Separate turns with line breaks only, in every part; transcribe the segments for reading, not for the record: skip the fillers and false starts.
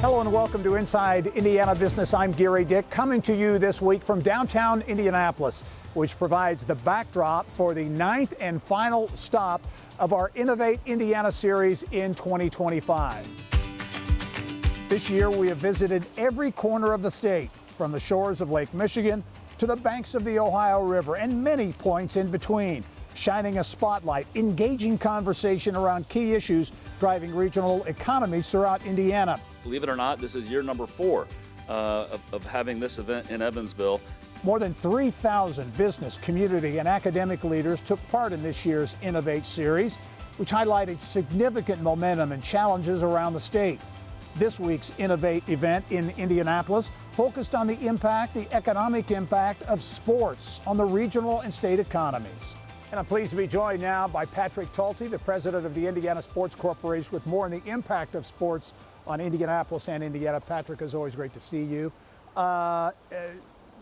Hello and welcome to Inside Indiana Business. I'm Gary Dick, coming to you this week from downtown Indianapolis, which provides the backdrop for the 9th and final stop of our Innovate Indiana series in 2025. This year we have visited every corner of the state, from the shores of Lake Michigan to the banks of the Ohio River and many points in between, shining a spotlight, engaging conversation around key issues driving regional economies throughout Indiana.
Believe it or not, this is year number 4 of having this event in Evansville.
More than 3,000 business, community, and academic leaders took part in this year's Innovate series, which highlighted significant momentum and challenges around the state. This week's Innovate event in Indianapolis focused on the economic impact of sports on the regional and state economies. And I'm pleased to be joined now by Patrick Talty, the president of the Indiana Sports Corporation, with more on the impact of sports on Indianapolis and Indiana. Patrick, it's always great to see you. The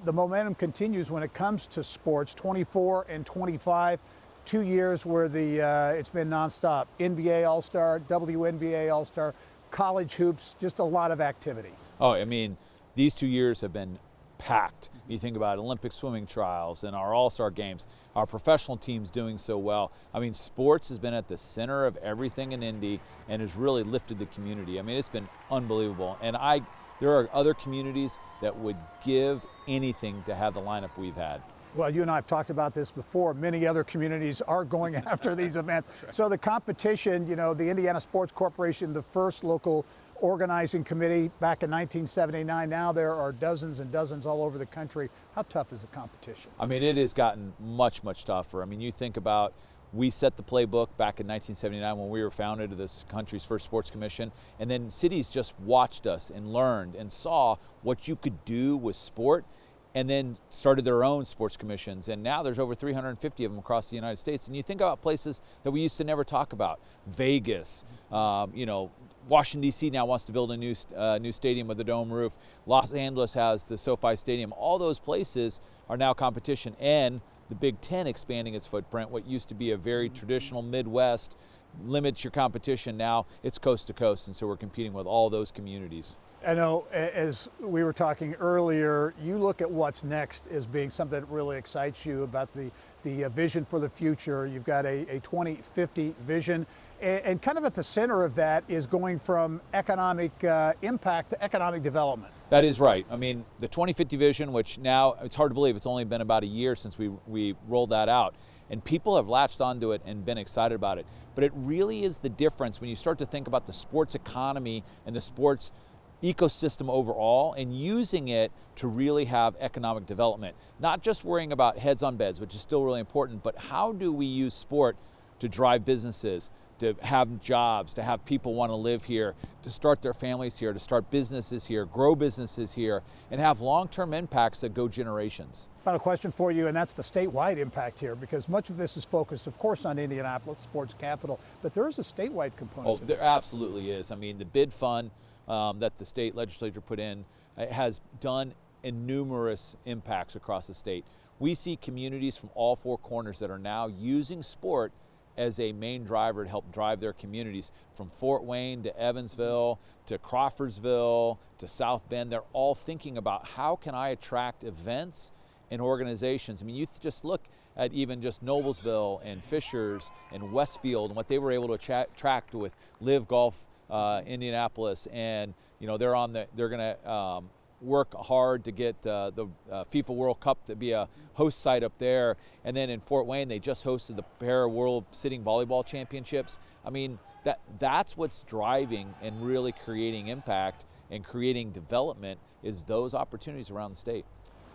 momentum continues when it comes to sports. 24 and 25, 2 years where it's been nonstop. NBA All-Star, WNBA All-Star, college hoops, just a lot of activity.
Oh, I mean, these 2 years have been packed. You think about Olympic swimming trials and our All-Star games, our professional teams doing so well. I mean, sports has been at the center of everything in Indy and has really lifted the community. I mean, it's been unbelievable. And there are other communities that would give anything to have the lineup we've had.
Well, you and I have talked about this before. Many other communities are going after these events. Right. So the competition, you know, the Indiana Sports Corporation, the first local organizing committee back in 1979. Now there are dozens and dozens all over the country. How tough is the competition?
I mean, it has gotten much, much tougher. I mean, you think about, we set the playbook back in 1979 when we were founded of this country's first sports commission, and then cities just watched us and learned and saw what you could do with sport, and then started their own sports commissions. And now there's over 350 of them across the United States. And you think about places that we used to never talk about. Vegas, Washington, D.C. now wants to build a new stadium with a dome roof. Los Angeles has the SoFi Stadium. All those places are now competition. And the Big Ten expanding its footprint. What used to be a very traditional Midwest limits your competition. Now it's coast to coast. And so we're competing with all those communities.
I know, as we were talking earlier, you look at what's next as being something that really excites you about the vision for the future. You've got a 2050 vision, and kind of at the center of that is going from economic impact to economic development.
That is right. I mean, the 2050 vision, which now, it's hard to believe, it's only been about a year since we rolled that out, and people have latched onto it and been excited about it. But it really is the difference when you start to think about the sports economy and the sports ecosystem overall, and using it to really have economic development. Not just worrying about heads on beds, which is still really important, but how do we use sport to drive businesses, to have jobs, to have people want to live here, to start their families here, to start businesses here, grow businesses here, and have long-term impacts that go generations.
Final question for you, and that's the statewide impact here, because much of this is focused, of course, on Indianapolis, sports capital, but there is a statewide component to this.
There absolutely is. I mean, the bid fund that the state legislature put in has done numerous impacts across the state. We see communities from all 4 corners that are now using sport as a main driver to help drive their communities, from Fort Wayne to Evansville to Crawfordsville to South Bend. They're all thinking about, how can I attract events and organizations? I mean, you just look at even just Noblesville and Fishers and Westfield and what they were able to attract with Live Golf Indianapolis, and you know they're going to work hard to get the FIFA World Cup to be a host site up there. And then in Fort Wayne, they just hosted the Para World Sitting Volleyball Championships. I mean, that's what's driving and really creating impact and creating development, is those opportunities around the state.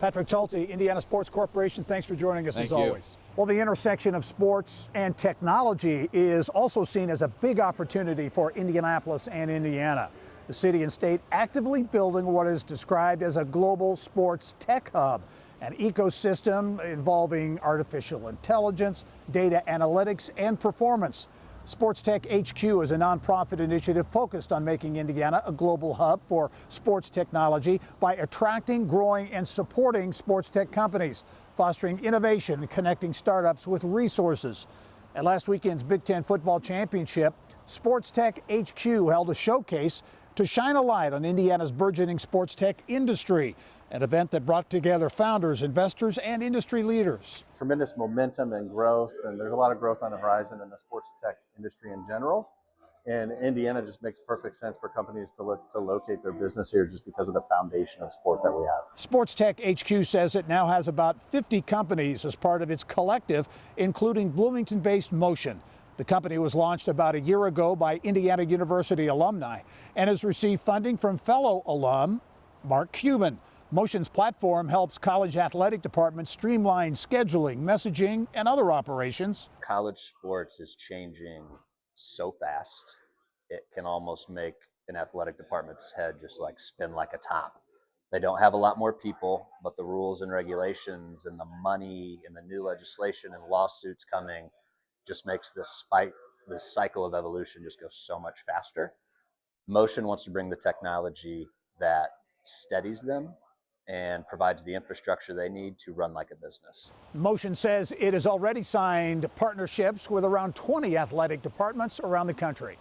Patrick Talty, Indiana Sports Corporation, thanks for joining us as always. Well, the intersection of sports and technology is also seen as a big opportunity for Indianapolis and Indiana. The city and state actively building what is described as a global sports tech hub, an ecosystem involving artificial intelligence, data analytics, and performance. Sports Tech HQ is a nonprofit initiative focused on making Indiana a global hub for sports technology by attracting, growing, and supporting sports tech companies, fostering innovation and connecting startups with resources. At last weekend's Big Ten football championship, Sports Tech HQ held a showcase to shine a light on Indiana's burgeoning sports tech industry, an event that brought together founders, investors, and industry leaders.
Tremendous momentum and growth, and there's a lot of growth on the horizon in the sports tech industry in general. And Indiana just makes perfect sense for companies to look to locate their business here just because of the foundation of sport that we have.
Sports Tech HQ says it now has about 50 companies as part of its collective, including Bloomington-based Motion. The company was launched about a year ago by Indiana University alumni and has received funding from fellow alum Mark Cuban. Motion's platform helps college athletic departments streamline scheduling, messaging, and other operations.
College sports is changing so fast, it can almost make an athletic department's head just like spin like a top. They don't have a lot more people, but the rules and regulations and the money and the new legislation and lawsuits coming just makes this cycle of evolution just go so much faster. Motion wants to bring the technology that steadies them and provides the infrastructure they need to run like a business.
Motion says it has already signed partnerships with around 20 athletic departments around the country.